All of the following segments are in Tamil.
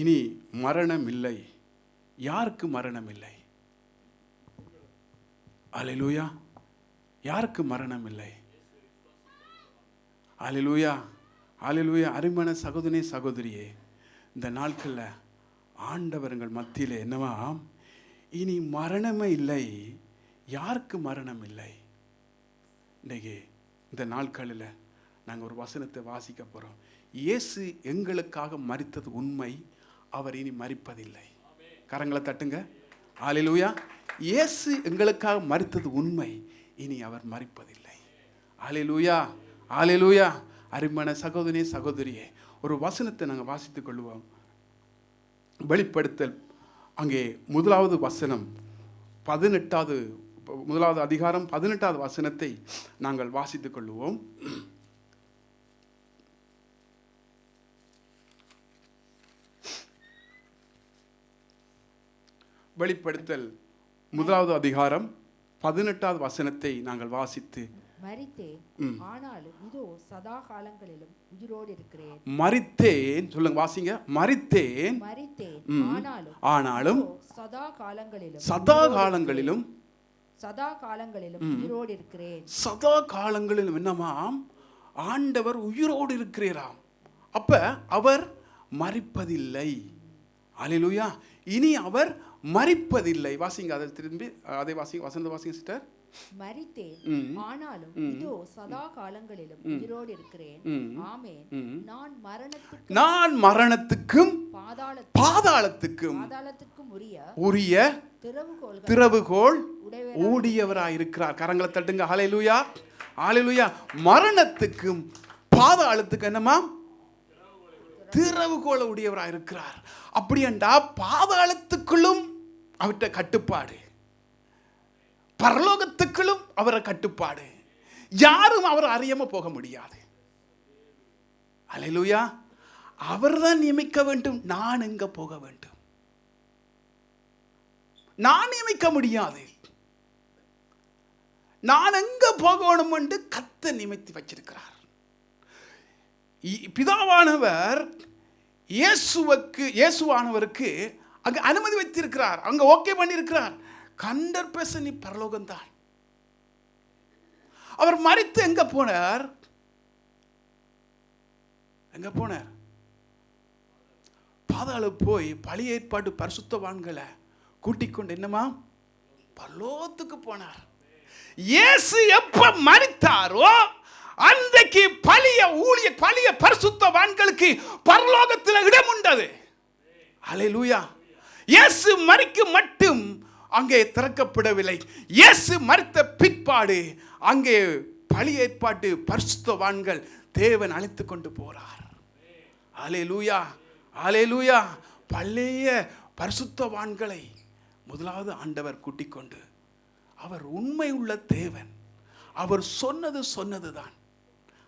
இனி மரணம் இல்லை. யாருக்கு மரணம் இல்லை? அல்லேலூயா. யாருக்கு மரணம் இல்லை? அல்லேலூயா, அல்லேலூயா. அருமையான சகோதரனே, சகோதரியே, இந்த நாட்களில் ஆண்டவர்கள் மத்தியில் என்னவா, இனி மரணமே இல்லை. யாருக்கு மரணம் இல்லை? இன்றைக்கு இந்த நாட்களில் நாங்கள் ஒரு வசனத்தை வாசிக்க போகிறோம். இயேசு எங்களுக்காக மரித்தது உண்மை, அவர் இனி மரிப்பதில்லை. கரங்களை தட்டுங்க. அல்லேலூயா. இயேசு எங்களுக்காக மரித்தது உண்மை, இனி அவர் மரிப்பதில்லை. அல்லேலூயா, அல்லேலூயா. அருமையான சகோதரனே, சகோதரியே, ஒரு வசனத்தை நாங்கள் வாசித்துக் கொள்வோம். வெளிப்படுத்தல் அங்கே முதலாவது வசனம் 18வது அதிகாரம் 18வது வசனத்தை நாங்கள் வாசித்துக் கொள்வோம். வெளிப்படுத்தல் முதலாவது அதிகாரம் 18வது வசனத்தை நாங்கள் வாசித்து, மரித்தேன், ஆனாலும் இதோ சதா காலங்களிலும் உயிரோடு இருக்கிறேன். மரித்தேன், சொல்லுங்க, வாசிங்க. மரித்தேன், ஆனாலும் சதா காலங்களிலும் உயிரோடு இருக்கிறேன். சதா காலங்களிலும் என்னமாம்? ஆண்டவர் உயிரோடு இருக்கிறாராம். அப்ப அவர் மரிப்பதில்லை. அல்லேலூயா. இனி அவர் மரிப்பதில்லை. வாசிங்க, அதை திரும்பி அதை வாசிங்க. வசந்த வாசிங்க சிஸ்டர். மரித்தேன், ஆனாலும் இதோ சதா காலங்களிலும் உயிரோடு இருக்கிறேன். ஆமென். நான் மரணத்துக்கும் பாதாளத்துக்கும் உரிய திறவுகோல் உடையவராயிருக்கிறார். கரங்களை தட்டுங்க. ஹல்லேலூயா, ஹல்லேலூயா. மரணத்துக்கும் பாதாளத்துக்கும் என்னமா? திறவுகோல் உடையவராயிருக்கிறார். அப்படி என்றா பாதாளத்துக்குள்ளும் அவர்கிட்ட கட்டுப்பாடு, பரலோகத்துக்குள்ளும் அவரை கட்டுப்பாடு. யாரும் அவர் அறியாம போக முடியாது. அல்லேலூயா. அவர்தான் நியமிக்க வேண்டும். நான் எங்க போக வேண்டும்? நான் நியமிக்க முடியாது. நான் எங்க போகணும் என்று கர்த்தர் நியமித்து வச்சிருக்கிறார். பிதாவானவர் இயேசுவானவருக்கு அங்க அனுமதி வைத்திருக்கிறார். அங்க ஓகே பண்ணியிருக்கிறார். 100% நீ பரலோகம்தான். அவர் மரித்து எங்க போனார்? எங்க போனார்? பாதாளம் போய் பழைய ஏற்பாட்டு பரிசுத்தவான்களை கூட்டிக் கொண்டு என்னமா பரலோகத்துக்கு போனார். இயேசு எப்ப மரித்தாரோ அன்றைக்கு பழைய பரிசுத்தவான்களுக்கு பரலோகத்தில் இடம் உண்டது. அல்லேலூயா. இயேசு மரிக்க மட்டும் அங்கே திறக்கப்படவில்லை. இயேசு மரித்த பிற்பாடு அங்கே பழைய ஏற்பாட்டு பரிசுத்தவான்கள் தேவன் அழைத்து கொண்டு போறார். அல்லேலூயா, அல்லேலூயா. பழைய பரிசுத்தவான்களை முதலாவது ஆண்டவர் கூட்டிக் கொண்டு, அவர் உண்மை உள்ள தேவன். அவர் சொன்னதுதான்,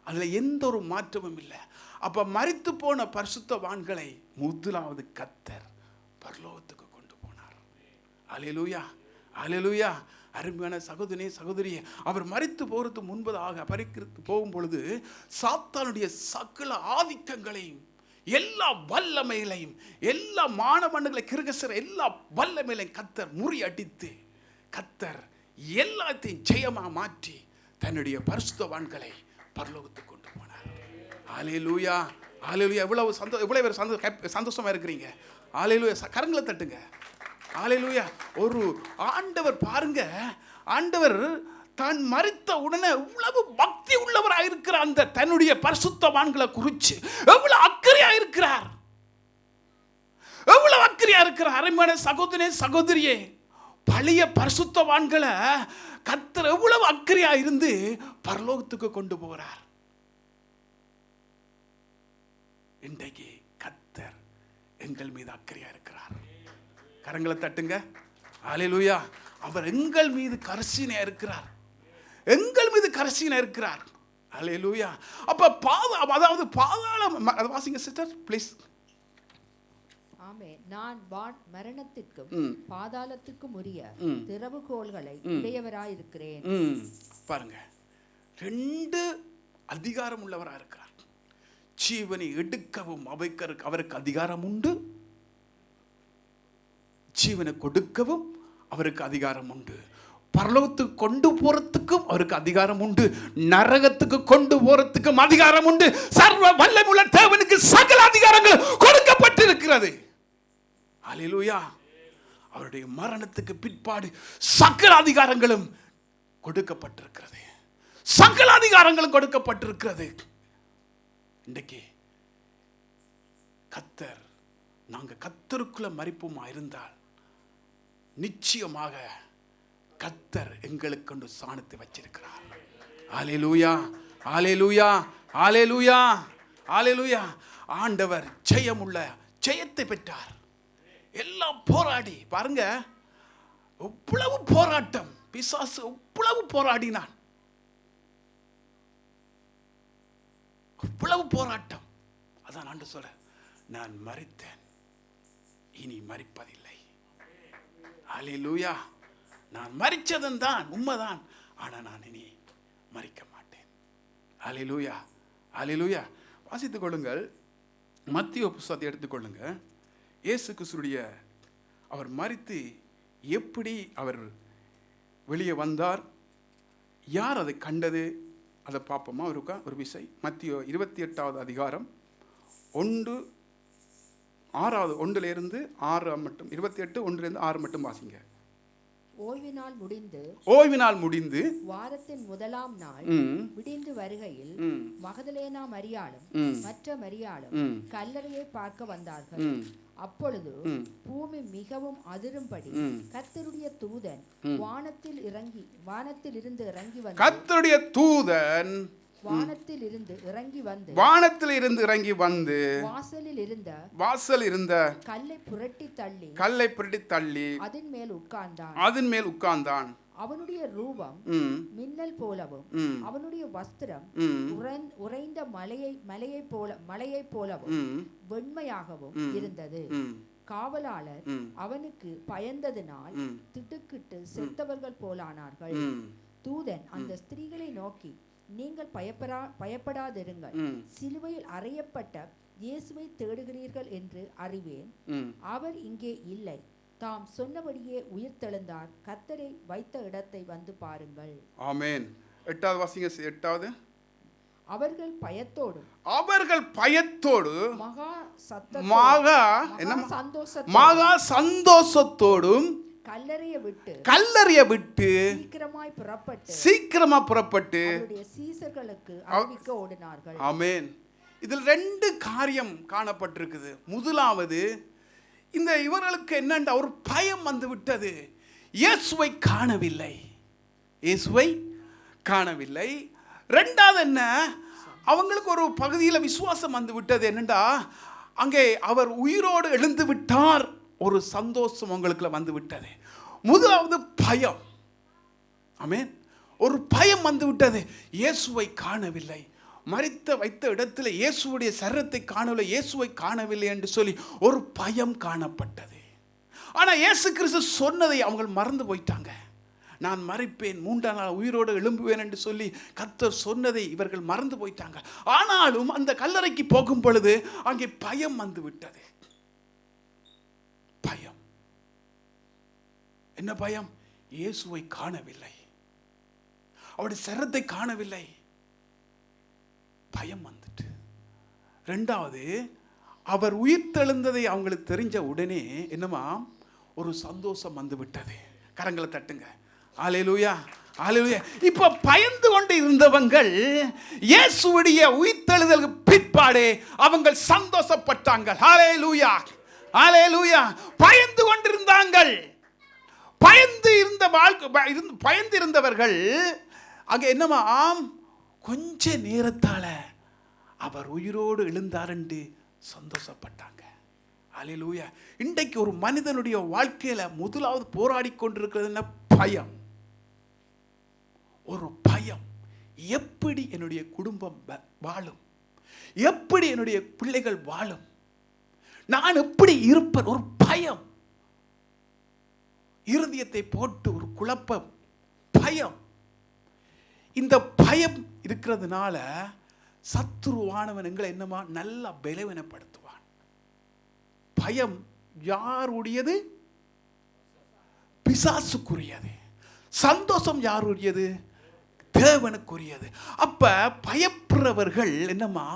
அதுல எந்த ஒரு மாற்றமும் இல்லை. அப்ப மரித்து போன பரிசுத்தவான்களை முதலாவது கர்த்தர் பரலோகத்துக்கு கொண்டு போனார். அல்லேலூயா, அல்லேலூயா. அருமையான சகோதரனே, சகோதரியே, அவர் மரித்து போறது முன்பதாக பறிக்கிறது போகும் பொழுது சாத்தானுடைய சகல ஆதிக்கங்களையும், எல்லா வல்லமைகளையும், எல்லா மானமண்டங்களை கிருகசர எல்லா வல்லமைகளையும் கர்த்தர் முறியடித்து, கர்த்தர் எல்லாத்தையும் ஜெயமா மாற்றி தன்னுடைய பரிசுத்தவான்களை பரலோகத்துக்கு கொண்டு போனார். அல்லேலூயா, அல்லேலூயா. இவ்வளவு சந்தோஷமா இருக்கிறீங்க. அல்லேலூயா. கரங்களை தட்டுங்க. அல்லேலூயா. ஒரு ஆண்டவர் பாருங்க, ஆண்டவர் தான் மரித்த உடனே எவ்வளவு பக்தி உள்ளவராக இருக்கிறார். அந்த தன்னுடைய பரிசுத்தவான்களை குறித்து எவ்வளவு அக்கறையா இருக்கிறார், எவ்வளவு அக்கறையா இருக்கிறார். அருமையான சகோதரனே, சகோதரியே, பழைய பரிசுத்தவான்களை கர்த்தர் எவ்வளவு அக்கறையா இருந்து பரலோகத்துக்கு கொண்டு போகிறார். இன்றைக்கு கர்த்தர் எங்கள் மீது அக்கறையா இருக்கிறார். கரங்களை தட்டுங்க. அல்லேலூயா. அவர் எங்கள் மீது கரிசனையா இருக்கிறார். எங்கள் மீது கரிசனையா இருக்கிறார். அல்லேலூயா. அப்ப அதாவது பாதாளம், அதை வாசிங்க சிஸ்டர் ப்ளீஸ். ஆமென். நான் மரணத்திற்கும் பாதாளத்துக்கும் உரிய திறவுகோல்களை உடையவராயிருக்கிறேன். பாருங்க, 2 அதிகாரம் உள்ளவராக இருக்கிறார். ஜீவனை எடுக்கவும் அவைக்கிறதுக்கு அவருக்கு அதிகாரம் உண்டு. ஜீவனை கொடுக்கவும் அவருக்கு அதிகாரம் உண்டு. பரலோகத்துக்கு கொண்டு போறதுக்கும் அவருக்கு அதிகாரம் உண்டு. நரகத்துக்கு கொண்டு போறதுக்கும் அதிகாரம் உண்டு. சர்வ வல்லமையுள்ள தேவனுக்கு சகல அதிகாரங்கள் கொடுக்கப்பட்டிருக்கிறது. அல்லேலூயா. அவருடைய மரணத்துக்கு பிற்பாடு சகல அதிகாரங்களும் கொடுக்கப்பட்டிருக்கிறது. சகல அதிகாரங்களும் கொடுக்கப்பட்டிருக்கிறது. இன்றைக்கு கர்த்தர், நாங்க கர்த்தருக்குள்ள மரிப்போமா இருந்தால் நிச்சயமாக கர்த்தர் எங்களுக்கு கொண்டு சாணத்தை வச்சிருக்கிறார். அல்லேலூயா, அல்லேலூயா, அல்லேலூயா, அல்லேலூயா. ஆண்டவர் ஜெயமுள்ள ஜெயத்தை பெற்றார். எல்லாம் போராடி பாருங்க, எவ்வளவு போராட்டம், பிசாசு எவ்வளவு போராடினான், எவ்வளவு போராட்டம். அதான் ஆண்டவர் சொல்ற, நான் மரித்தேன், இனி மரிப்பதில்லை. அல்லேலூயா. நான் மரிச்சதன் தான் உண்மைதான், ஆனா நான் இனி மரிக்க மாட்டேன். அல்லேலூயா, அல்லேலூயா. வாசித்துக் கொள்ளுங்கள், மத்தேயு புத்தகத்தை எடுத்துக்கொள்ளுங்க. இயேசு கிறிஸ்துடைய அவர் மரித்து எப்படி அவர் வெளியே வந்தார், யார் அதை கண்டது, அதை பார்ப்போமா இருக்கா ஒரு விசை. மத்தேயு 28வது அதிகாரம் 1:6 மட்டும், 28 1-6 மட்டும் வாசிங்க. ஓய்வினால் முடிந்து வாரத்தின் முதலாம் நாள் விடிந்து வருகையில் மகதலேனா மரியாளும் மற்ற மரியாளும் கல்லறையை பார்க்க வந்தார்கள். அப்பொழுது பூமி மிகவும் அதிரும்படி கர்த்தருடைய தூதன் வானத்தில் இருந்து இறங்கி வந்து வாசலில் இருந்த கல்லை புரட்டி தள்ளி அதன் மேல் உட்கார்ந்தான். அவனுடைய ரூபம் மின்னல் போலவும் அவனுடைய வஸ்திரம் உறைந்த மலையை போலவும் வெண்மையாகவும் இருந்தது. காவலாளர் அவனுக்கு பயந்ததினால் திடுக்கிட்டு செத்தவர்கள் போலானார்கள். தூதன் அந்த ஸ்திரீகளை நோக்கி, நீங்கள் பயப்படாதிருங்கள், சிலுவையில் அறையப்பட்ட இயேசுவை தேடுகிறீர்கள் என்று அறிவேன். அவர் இங்கே இல்லை, தாம் சொன்னபடியே உயிர்த்தெழுந்தார். கர்த்தரை வைத்த இடத்தை வந்து பாருங்கள். ஆமென். 8வது வாசிங்க. 8வது. அவர்கள் பயத்தோடு மகா சந்தோஷத்தோடும் கல்லறையை விட்டு சீக்கிரமா புறப்பட்டு சீசர்களுக்கு அறிவிக்க ஓடினார்கள். ஆமென். இதில் 2 காரியம் காணப்பட்டிருக்குது. முதலாவது, இந்த இவர்களுக்கு என்னென்ன ஒரு பயம் வந்து விட்டது. இயேசுவை காணவில்லை. ரெண்டாவது என்ன, அவங்களுக்கு ஒரு பகுதியில் விசுவாசம் வந்து விட்டது. என்னண்டா, அங்கே அவர் உயிரோடு எழுந்து விட்டார், ஒரு சந்தோஷம் அவங்களுக்குள்ள வந்து விட்டது. முதலாவது பயம். ஆமென். ஒரு பயம் வந்து விட்டது. இயேசுவை காணவில்லை, வைத்த இடத்துல இயேசுவுடைய சரீரத்தை காணவில்லை, இயேசுவை காணவில்லை என்று சொல்லி ஒரு பயம் காணப்பட்டது. ஆனா இயேசு கிறிஸ்து சொன்னதை அவங்க மறந்து போயிட்டாங்க. நான் மரிப்பேன், 3ஆம் நாள் உயிரோடு எழும்புவேன் என்று சொல்லி கர்த்தர் சொன்னதை இவர்கள் மறந்து போயிட்டாங்க. ஆனாலும் அந்த கல்லறைக்கு போகும் பொழுது அங்கே பயம் வந்து விட்டது. பயம். என்ன பயம்? இயேசுவை காணவில்லை, அவருடைய சரீரத்தை காணவில்லை, பயம் வந்துட்டு. ரெண்டாவது, அவர் உயிர்த்தெழுந்ததை அவங்களுக்கு தெரிஞ்ச உடனே என்னமா ஒரு சந்தோஷம் வந்து விட்டது. கரங்களை தட்டுங்க. அல்லேலூயா, அல்லேலூயா. இப்ப பயந்து கொண்டு இருந்தவங்கள் இயேசுவுடைய உயிர்த்தெழுதலுக்கு பிற்பாடு அவங்க சந்தோஷப்பட்டாங்க. அல்லேலூயா, அல்லேலூயா. பயந்து கொண்டிருந்தாங்கள். பயந்து இருந்தவர்கள் அங்க என்னமா கொஞ்ச நேரத்தால அவர் உயிரோடு எழுந்தார் என்று சந்தோஷப்பட்டாங்க. அல்லேலூயா. இன்றைக்கு ஒரு மனிதனுடைய வாழ்க்கையில முதலாவது போராடி கொண்டிருக்கிறது என்ன? பயம். ஒரு பயம். எப்படி என்னுடைய குடும்பம் வாழும், எப்படி என்னுடைய பிள்ளைகள் வாழும், நான் எப்படி இருப்பேன், ஒரு பயம். இருதயத்தை போட்டு ஒரு குழப்பம், பயம். இந்த பயம் இருக்கிறதுனால சத்துருவானவன் எங்களை என்னமா நல்லா பலவீனப்படுத்துவான். பயம் யாருடையது? பிசாசுக்குரியது. சந்தோஷம் யாருடையது? தேவனுக்குரியது. அப்ப பயப்படுறவர்கள் என்னமா,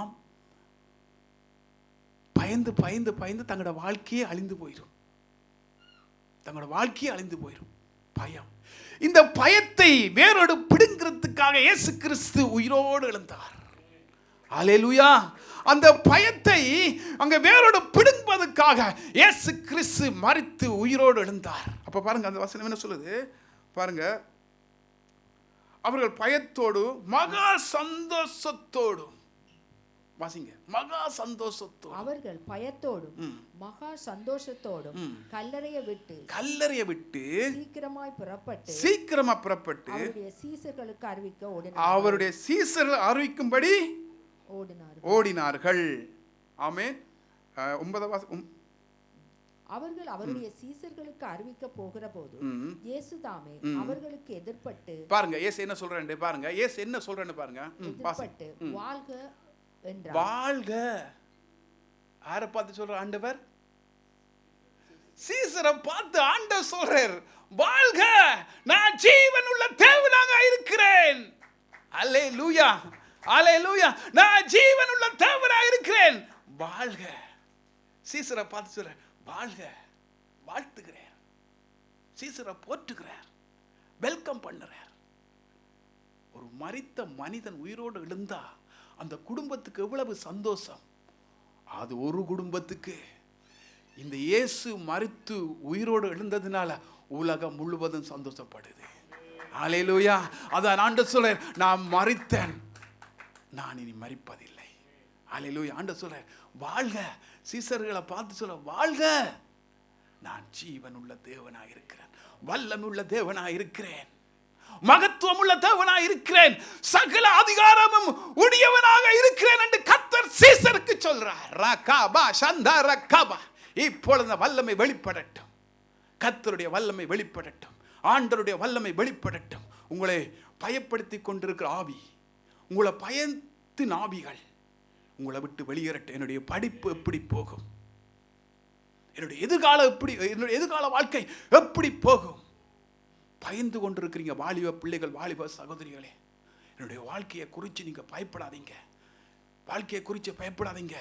பயந்து பயந்து பயந்து தங்களோட வாழ்க்கையே அழிந்து போயிடும். தங்களோட வாழ்க்கையே அழிந்து போயிடும். பயம். இந்த பயத்தை வேரோடு பிடுங்கிறதுக்காக இயேசு கிறிஸ்து உயிரோடு எழுந்தார். அல்லேலூயா. அந்த பயத்தை அங்க வேரோடு பிடுங்குவதற்காக இயேசு கிறிஸ்து மரித்து உயிரோடு எழுந்தார். அப்ப பாருங்க அந்த வசனம் என்ன சொல்லுது பாருங்க. அவர்கள் பயத்தோடு மகா சந்தோஷத்தோடு, வாசிங்க, மகா சந்தோஷத்தோடு, அவர்கள் பயத்தோடும் மகா சந்தோஷத்தோடும் கல்லறையை விட்டு சீக்கிரமா புறப்பட்டு அவருடைய சீசர்களுக்கு அவருடைய சீசர்கள் அறிவிக்கும்படி ஓடினார்கள். ஆமென். 9 அவர்கள் அவருடைய சீசர்களுக்கு அறிவிக்க போகிற போது இயேசு தாமே அவர்களுக்கு எதிர்ப்பட்டு, பாருங்க இயேசு என்ன சொல்றாரு பாருங்க. இயேசு என்ன சொல்றாரு பாருங்க. எதிர்ப்பட்டு வாழ்க என்றார். வாழ்க. யாரை பார்த்து சொல்ற ஆண்டவர்? சீசரை பார்த்து ஆண்டவர் சொல்றார், வாழ்க, நான் ஜீவன் உள்ள தேவனாக இருக்கிறேன். அல்லேலூயா, அல்லேலூயா. நான் ஜீவன் உள்ள தேவனாக இருக்கிறேன், வாழ்க. சீசரை பார்த்து சொல்ற, வாழ்க, வாழ்த்துகிறார். சீசரை போற்றுகிறார், வெல்கம் பண்ணுறார். ஒரு மரித்த மனிதன் உயிரோடு எழுந்தா அந்த குடும்பத்துக்கு எவ்வளவு சந்தோஷம். அது ஒரு குடும்பத்துக்கு இந்த இயேசு மரித்து உயிரோடு எழுந்ததுனால உலகம் முழுவதும் சந்தோஷப்படுது. அல்லேலூயா. அதான் ஆண்டவர் சொல்றார், நான் மரித்தேன், நான் இனி மரிப்பதில்லை. அல்லேலூயா. ஆண்டவர் சொல்றார், வாழ்க. சீசர்களை பார்த்து சொல்ல, வாழ்க, நான் ஜீவன் உள்ள தேவனாக இருக்கிறேன், வல்லமை உள்ள தேவனாக இருக்கிறேன், மகத்துவம் உள்ள தேவனாக இருக்கிறேன், சகல அதிகாரமும் உடையவனாக இருக்கிறேன் என்று கர்த்தர் சீசருக்கு சொல்றார். ரகாபா சந்தா ரகாபா. இப்பொழுது வல்லமை வெளிப்படட்டும். கர்த்தருடைய வல்லமை வெளிப்படட்டும். ஆண்டவருடைய வல்லமை வெளிப்படட்டும். உங்களை பயப்படுத்தி கொண்டிருக்கிற ஆவி, உங்களை பயத்தின் ஆவிகள் உங்களை விட்டு வெளியேறட்டும். என்னுடைய படிப்பு எப்படி போகும்? என்னுடைய எதிர்கால வாழ்க்கை எப்படி போகும்? பயந்து கொண்டிருக்கிறீங்க வாலிப பிள்ளைகள், வாலிப சகோதரிகளே, என்னுடைய வாழ்க்கையை குறித்து நீங்க பயப்படாதீங்க. வாழ்க்கையை குறித்து பயப்படாதீங்க.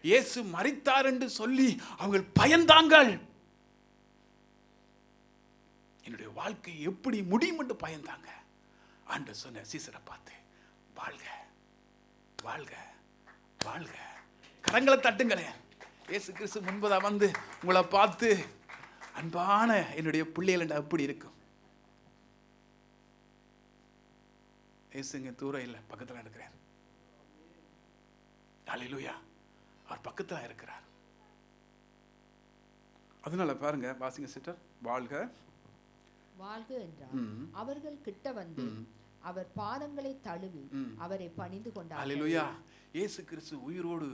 இயேசு மரித்தார் என்று சொல்லி அவங்க பயந்தாங்கள். என்னுடைய வாழ்க்கை எப்படி முடியும் என்று பயந்தாங்க. ஆண்டவர் சொன்ன சீசரை பார்த்து, வாழ்க, வாழ்க, வாழ்க. கரங்களை தட்டுங்களேன். இயேசு கிறிஸ்து முன்பதா வந்து உங்களை பார்த்து, அன்பான என்னுடைய பிள்ளைகள் அப்படி இருக்கும். இயேசுங்க தூரம் இல்லை, பக்கத்தில் இருக்கிறார். அல்லேலூயா. அவர் பக்கத்தில் இருக்கிறார். அதனால பாருங்க, வாசிங்க சிஸ்டர். வாழ்க, வாழ்க என்றார். அவர்கள் கிட்ட வந்து அவர் பாதங்களை தழுவி அவரை பணிந்து கொண்டார். அல்லேலூயா. இயேசு கிறிஸ்து உயிரோடு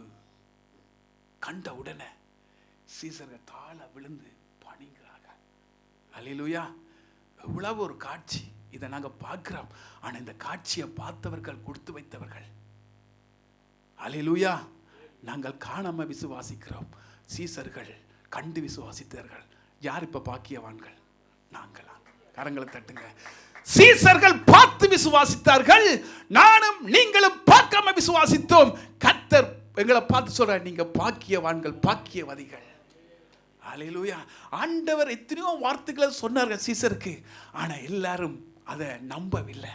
கண்ட உடனே சீசர்கள் தாழ விழுந்து பணிகிறார்கள். அல்லேலூயா. எவ்வளவு ஒரு காட்சி. இதை நாங்கள் பார்க்கிறோம். ஆனால் இந்த காட்சியை பார்த்தவர்கள், கொடுத்து வைத்தவர்கள். அல்லேலூயா. நாங்கள் காணாம விசுவாசிக்கிறோம். சீசர்கள் கண்டு விசுவாசித்தார்கள். யார் இப்ப பாக்கியவான்கள்? நாங்களா? கரங்களை தட்டுங்க. சீசர்கள் பார்த்து விசுவாசித்தார்கள். நானும் நீங்களும் பார்க்காம விசுவாசித்தோம். கர்த்தர் எங்களை பார்த்து சொல்ற, நீங்க பாக்கியவான்கள், பாக்கியவதிகள். அல்லேலூயா. ஆண்டவர் எத்தனையோ வார்த்தைகளை சொன்னார்கள் சீசருக்கு. ஆனா எல்லாரும் அதை நம்பவில்லை,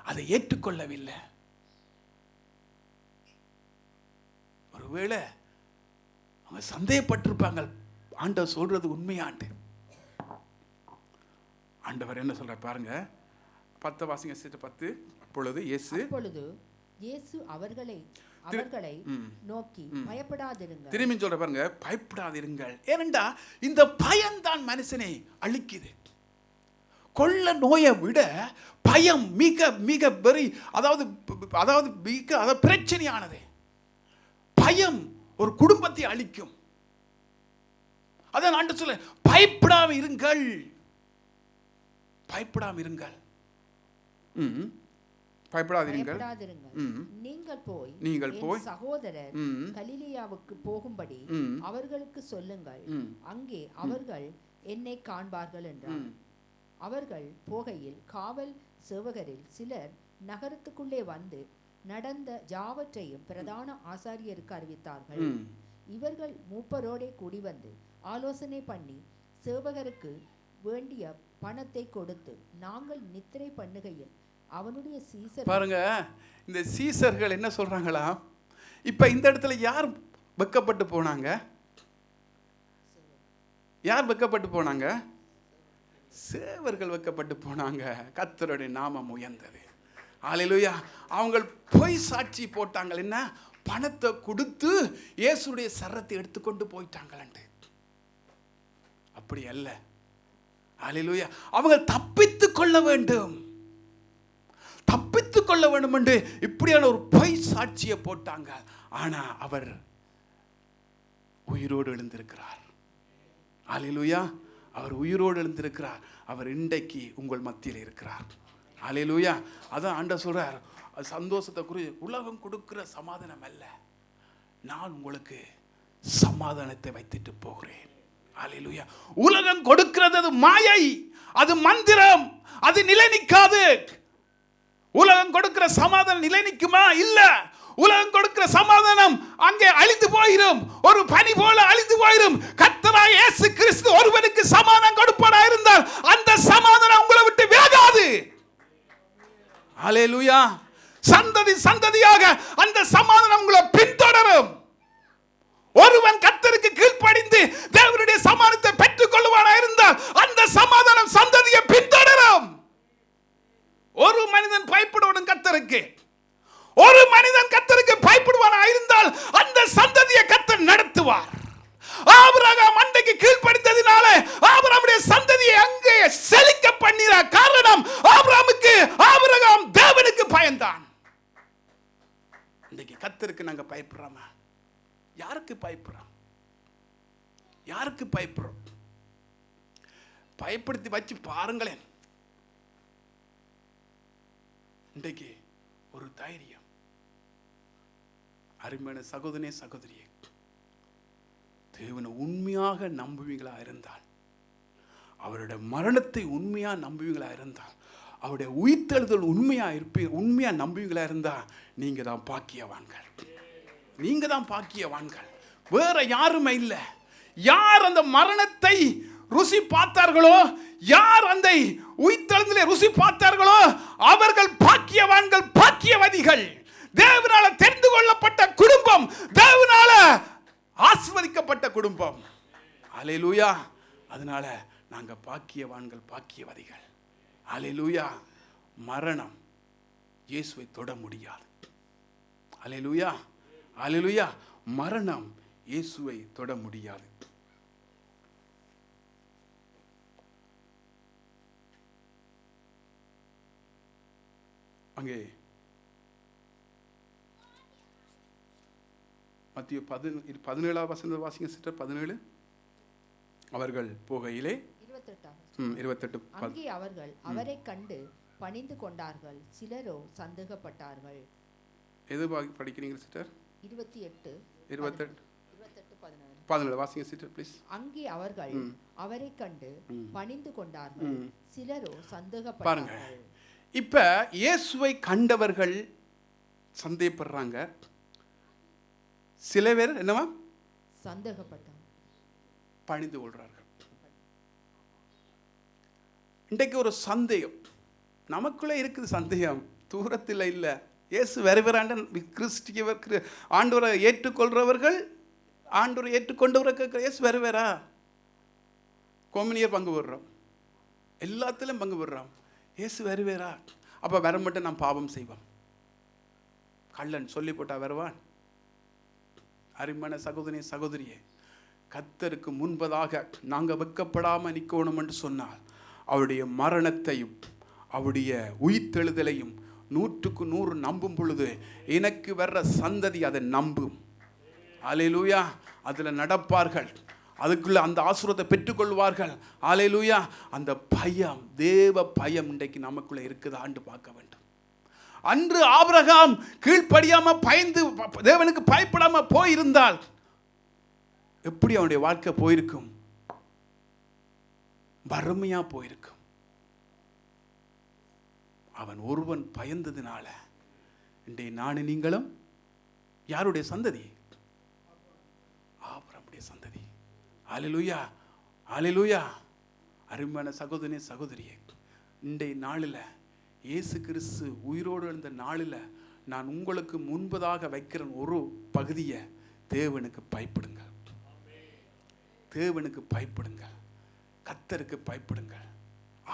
அதை ஏற்றுக்கொள்ளவில்லை. ஒருவேளை அவங்க சந்தேகப்பட்டிருப்பாங்க, ஆண்டவர் சொல்றது உண்மையாண்டு. ஆண்டவர் என்ன சொல்ற பாருங்க. 10 வாசிங்க சிஸ்டர். 10. அப்பொழுது இயேசு அவர்களை நோக்கி பயப்படாதிருங்கள். திரும்பி சொல்ற பாருங்க, பயப்படாதிருங்கள். ஏனென்றா இந்த பயம்தான் மனுஷனை அழிக்குது. கொள்ள நோயை விட பயம் மிக மிக வெறி, அதாவது மிக பிரச்சனையானது. பயம் ஒரு குடும்பத்தை அழிக்கும். அதான் ஆண்டவர் சொல்ல, பயப்படாம இருங்கள், பயப்படாம இருங்கள், பயப்படாதிருங்கள். நீங்கள் போய் சகோதரர் கலிலேயாவுக்கு போகும்படி அவர்களுக்கு சொல்லுங்கள், அங்கே அவர்கள் என்னை காண்பார்கள் என்றார். அவர்கள் போகையில் காவல் சேவகரில் சிலர் நகரத்துக்குள்ளே வந்து நடந்த யாவற்றையும் பிரதான ஆசாரியருக்கு அறிவித்தார்கள். இவர்கள் மூப்பரோடே கூடி வந்து ஆலோசனை பண்ணி சேவகருக்கு வேண்டிய பணத்தை கொடுத்து நாங்கள் நித்திரை பண்ணுகையில் அவனுடைய சீசர். பாருங்க, இந்த சீசர்கள் என்ன சொல்றாங்களா? இப்ப இந்த இடத்துல யார் வெக்கப்பட்டு போனாங்க? யார் வெக்கப்பட்டு போனாங்க? சேவர்கள் வெக்கப்பட்டு போனாங்க. கர்த்தருடைய நாமம் உயர்ந்தது. ஹல்லேலூயா. அவங்க பொய் சாட்சி போட்டாங்க. என்ன? பணத்தை கொடுத்து இயேசுடைய சரத்தை எடுத்துக்கொண்டு போயிட்டாங்களே. அப்படி அல்ல. ஹல்லேலூயா. அவங்க தப்பித்துக் கொள்ள வேண்டும், தப்பித்துக் கொள்ள வேண்டும் என்று இப்படியான ஒரு பொய் சாட்சியை போட்டாங்க. ஆனா அவர் உயிரோடு எழுந்திருக்கிறார். ஹல்லேலூயா. அவர் உயிரோடு எழுந்திருக்கிறார். அவர் இன்றைக்கு உங்கள் மத்தியில் இருக்கிறார். ஹல்லேலூயா. அதான் ஆண்டவர் சொல்றார், சந்தோஷத்தை குறித்து உலகம் கொடுக்கிற சமாதானம் அல்ல, நான் உங்களுக்கு சமாதானத்தை வைத்துட்டு போகிறேன். ஹல்லேலூயா. உலகம் கொடுக்கிறது அது மாயை, அது மந்திரம், அது நிலை நிற்காது. உலகம் கொடுக்கிற சமாதானம் நிலை நிற்குமா? இல்ல. உலகம் கொடுக்கிற சமாதானம் அங்கே அழிந்து போயிடும், ஒரு பனி போல அழிந்து போயிடும். கர்த்தராகிய இயேசு கிறிஸ்து ஒருவனுக்கு சமாதானம் கொடுப்பதா இருந்தால் அந்த சமாதானம் உங்களை விட்டு விலகாது. ஹல்லேலூயா. சந்ததி சந்ததியாக அந்த சமாதானம் உங்களை பின்தொடரும். ஒருவன் கர்த்தருக்கு கீழ்ப்படிந்து தேவனுடைய சமாதானத்தை பெற்றுக் கொள்வானா இருந்தால் அந்த சமாதானம் சந்ததியை பின்தொடரும். ஒரு மனிதன் பயப்படுவன் கர்த்தருக்கு, ஒரு மனிதன் கர்த்தருக்கு பயப்படுவானா இருந்தால் அந்த சந்ததியை கர்த்தர் நடத்துவார். ஆபிரகாம் அன்றைக்கு கீழ்ப்படிந்ததினால ஆபிரகாமுடைய சந்ததியை அங்கே செழிக்க பண்ணினார். காரணம், ஆபிரகாம் தேவனுக்கு பயந்தான். இன்றைக்கு கர்த்தருக்கு நாங்க பயப்படுறோமா? யாருக்கு பயப்படுறோம்? யாருக்கு பயப்படுறோம்? பயப்படுத்தி வச்சு பாருங்களேன். இன்றைக்கு ஒரு தைரியம். அருமையான சகோதரனே சகோதரியே, தேவனை உண்மையாக நம்புவீங்களா இருந்தால், அவருடைய மரணத்தை உண்மையா நம்புவீங்களா இருந்தால், அவருடைய உயிர்த்தெழுதல் உண்மையா நம்புவீங்களா இருந்தா நீங்க தான் பாக்கியவான்கள். நீங்க தான் பாக்கியவான்கள். வேற யாருமே இல்லை. யார் அந்த மரணத்தை ருசி பார்த்தார்களோ, யார் அந்த உயிர்த்தெழுதலை ருசி பார்த்தார்களோ அவர்கள் பாக்கியவான்கள், பாக்கியவதிகள். தேவனால தெரிந்து கொள்ளப்பட்ட குடும்பம், தேவனால ஆசீர்வதிக்கப்பட்ட குடும்பம். ஹல்லேலூயா. அதனால நாங்க பாக்கியவான்கள், பாக்கியவதிகள். ஹல்லேலூயா. மரணம் இயேசுவை தொட முடியாது. ஹல்லேலூயா. ஹல்லேலூயா. மரணம் இயேசுவை தொட முடியாது. அங்கே மத்திய 17 வசனம் வாசிங்க சிஸ்டர். 17 அவர்கள் போகையிலே 28 அங்கே அவர்கள் அவரை கண்டு பணிந்து கொண்டார்கள், சிலரோ சந்தேகப்பட்டார்கள். எது படிக்கிறீங்க சிஸ்டர்? 28 17 வாசிங்க சிஸ்டர் ப்ளீஸ். அங்கே அவர்கள் அவரை கண்டு பணிந்து கொண்டார்கள், சிலரோ சந்தேகப்பட்டார்கள். இப்ப இயேசுவை கண்டவர்கள் சந்தேகப்படுறாங்க, சில பேர் என்னவா சந்தேகப்பட்டாங்க, பணிந்து கொள்றார்கள். இன்றைக்கு ஒரு சந்தேகம் நமக்குள்ளே இருக்குது. சந்தேகம் தூரத்தில் இல்லை. இயேசு வருகிறாண்ட கிறிஸ்டியவர் ஆண்டவரை ஏற்றுக்கொள்றவர்கள், ஆண்டவரை ஏற்றுக்கொண்டவர்கள் இயேசு வருவாரா? கோமினியர் பங்கு போடுறோம், எல்லாத்திலும் பங்கு போடுறோம். இயேசு வருவாரா? அப்போ வர மட்டும் நாம் பாவம் செய்வோம். கள்ளன் சொல்லி போட்டா வருவான்? அருமையான சகோதரி சகோதரியே, கர்த்தருக்கு முன்பதாக நாங்கள் வெட்கப்படாமல் நிற்கணும் என்று சொன்னால் அவருடைய மரணத்தையும் அவருடைய உயிர்த்தெழுதலையும் 100க்கு 100 நம்பும் பொழுது எனக்கு வர்ற சந்ததி அதை நம்பும். ஹல்லேலூயா. அதில் நடப்பார்கள், அதுக்குள்ள அந்த ஆசீர்வாதத்தை பெற்றுக்கொள்வார்கள். ஹல்லேலூயா. அந்த பயம், தேவ பயம் இன்றைக்கு நமக்குள்ள இருக்குதான்னு பார்க்க வேண்டும். அன்று ஆபிரகாம் கீழ்ப்படியாம பயந்து தேவனுக்கு பயப்படாம போயிருந்தால் எப்படி அவனுடைய வாழ்க்கை போயிருக்கும்? வறுமையா போயிருக்கும். அவன் ஒருவன் பயந்ததினால இன்றைய நானும் நீங்களும் யாருடைய சந்ததி? ஆபிரகாமுடைய சந்ததி. அல்லேலூயா, அல்லேலூயா. அருமையான சகோதரனே, சகோதரியே, இன்றைய நாளில் இயேசு கிறிஸ்து உயிரோடு எழுந்த நாளில் நான் உங்களுக்கு முன்பதாக வைக்கிற ஒரு பகுதியை தேவனுக்கு பயப்படுங்க, தேவனுக்கு பயப்படுங்க, கர்த்தருக்கு பயப்படுங்க,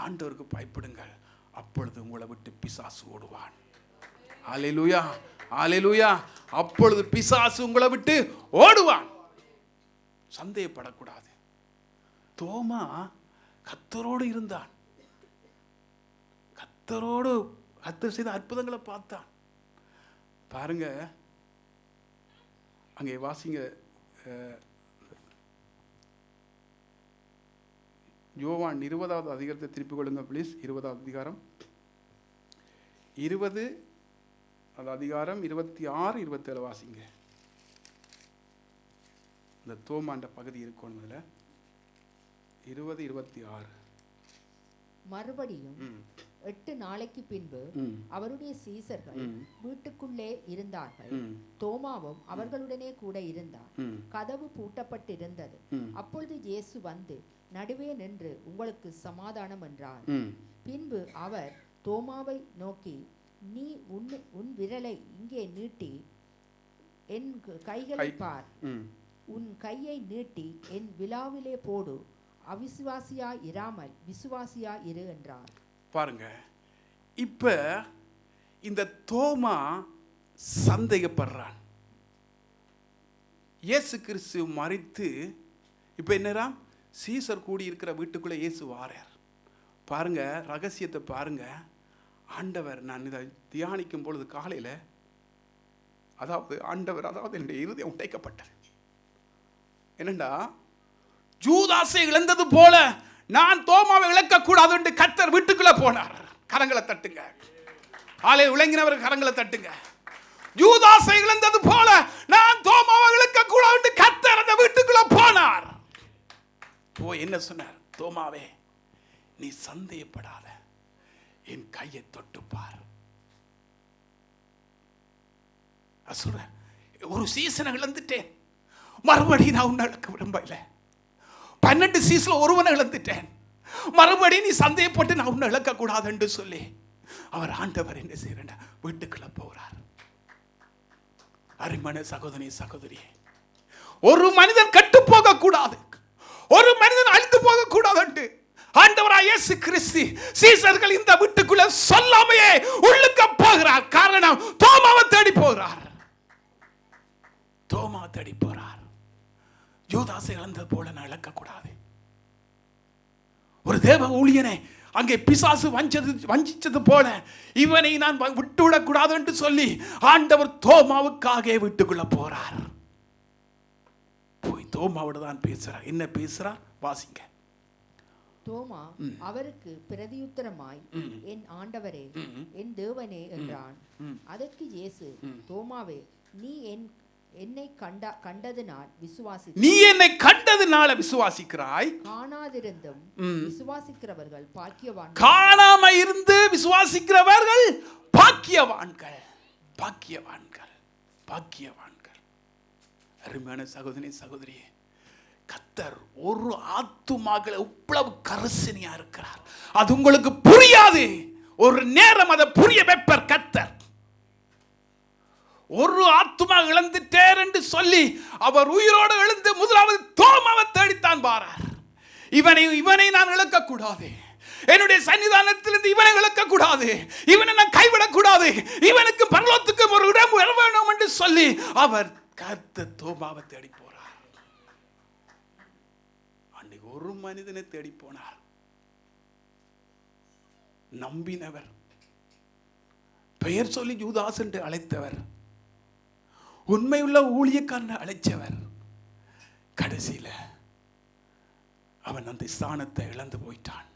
ஆண்டவருக்கு பயப்படுங்கள். அப்பொழுது உங்களை விட்டு பிசாசு ஓடுவான். அல்லேலூயா, அல்லேலூயா. அப்பொழுது பிசாசு உங்களை விட்டு ஓடுவான். சந்தேகப்படக்கூடாது. தோமா கர்த்தரோடு இருந்தான். கர்த்தரோடு கர்த்தர் செய்த அற்புதங்களை பார்த்தான். பாருங்க, அங்கே வாசிங்க, யோவான் 20வது அதிகாரத்தை திருப்பிக் கொள்ளுங்க ப்ளீஸ். 20வது அதிகாரம் 20 அது அதிகாரம் 26 27 வாசிங்க. இந்த தோமாண்ட பகுதி இருக்கணும். இதில் 20 26. மறுபடியும் 8 நாளைக்கு பின்பு அவருடைய சீசர்கள் வீட்டுக்குள்ளே இருந்தார்கள். தோமாவும் அவர்களுடனே கூட இருந்தார். கதவு பூட்டப்பட்டிருந்தது. அப்பொழுது இயேசு வந்து நடுவே நின்று உங்களுக்கு சமாதானம் என்றார். பின்பு அவர் தோமாவை நோக்கி, நீ உன் விரலை இங்கே நீட்டி என் கைகளை பார். உன் கையை நீட்டி என் விலாவிலே போடு. அவிசுவாசியா இராமல் விசுவாசியா இரு என்றார். பாருங்க, இப்ப இந்த தோமா சந்தேகப்படுறான். இயேசு கிறிஸ்து மரித்து இப்ப என்னடா சீசர் கூடி இருக்கிற வீட்டுக்குள்ள இயேசு வாரார். பாருங்க, ரகசியத்தை பாருங்க. ஆண்டவர், நான் இதை தியானிக்கும் பொழுது காலையில், அதாவது என்னுடைய இருதயம் உடைக்கப்பட்டது. என்னண்டா, ஜூதாசை இழந்தது போல நான் தோமாவை இழக்க கூடாது என்று கர்த்தர் வீட்டுக்குள்ள போனார். கரங்களை தட்டுங்க. ஆலை உலங்கினவர் கரங்களை தட்டுங்க. ஜூதாசை இழந்தது போல நான் தோமாவை இழக்க கூடாது என்று கர்த்தர் அந்த வீட்டுக்குள்ள போனார். என்ன சொன்னார்? தோமாவே, நீ சந்தேகப்படாத, என் கையை தொட்டுப்பார். ஒரு சீசனை இழந்துட்டேன், மறுபடியும் நான் உன்னை இழக்க விரும்பல. 12 சீசன்ல ஒருவனை இழந்துட்டேன், மறுபடியும் நீ சந்தேகப்பட்டு நான் உன்னை இழக்க கூடாது என்று சொல்லி அவர் ஆண்டவர் என்ன செய்யற வீட்டுக்குள்ள போறார். அருமையான சகோதரி, சகோதரியே, ஒரு மனிதன் கட்டு போக கூடாது, ஒரு மனிதன் அழிந்து போக கூடாது என்று ஆண்டவராய் இயேசு கிறிஸ்து சீசர்கள் இந்த வீட்டுக்குள்ள சொல்லாமையே உள்ளுக்க போகிறார். காரணம், தோமாவை தேடி போகிறார். தோமா தேடி போறார். யூதாசை இழந்தது போல நான் இழக்க கூடாது. ஒரு தேவ ஊழியனை அங்கே பிசாசு வஞ்சிச்சது போல இவனை நான் விட்டுவிடக் கூடாது என்று சொல்லி ஆண்டவர் தோமாவுக்காக வீட்டுக்குள்ள போறார். போய் தோமாவோட தான் பேசுறார். என்ன பேசுறார்? வாசிங்க. தோமா அவருக்கு பிரதியுத்தரமாய், என் ஆண்டவரே, என் தேவனே என்றான். அதற்கு இயேசு, தோமாவே, நீ என்னை கண்டதினால் விசுவாசி. நீ என்னை கண்டதினால விசுவாசிக்கிறாய். காணாதிருந்தும் விசுவாசிக்கிறவர்கள் பாக்கியவான்கள். காணாம இருந்து விசுவாசிக்கிறவர்கள் பாக்கியவான்கள், பாக்கியவான்கள், பாக்கியவான்கள். அருமையான சகோதரி, சகோதரியே, கர்த்தர் ஒரு ஆத்துமாக்களை இவ்வளவு கரிசனையா இருக்கிறார். அது உங்களுக்கு புரியாது. ஒரு நேரம் அதை புரிய வைப்பார் கர்த்தர். ஒரு ஆத்துமா இழந்துட்டேர் என்று சொல்லி அவர் உயிரோடு எழுந்து முதலாவது தோமாவை தேடித்தான் பாரார். இவனை நான் இழக்க கூடாது, என்னுடைய சன்னிதானத்திலிருந்து இவனை இழக்க கூடாது, இவனை நான் கைவிடக் கூடாது, இவனுக்கு பரலோகத்துக்கு ஒரு இடம் வேணும் என்று சொல்லி அவர் கர்த்தர் தோமாவை தேடி போறார். அன்னைக்கு ஒரு மனிதனை தேடி போனார். நம்பினவர், பெயர் சொல்லி யூதாஸ் என்று அழைத்தவர், உண்மையுள்ள ஊழியக்காரனை அழைச்சவர். கடைசியில அவன் அந்த ஸ்தானத்தை இழந்து போயிட்டான்.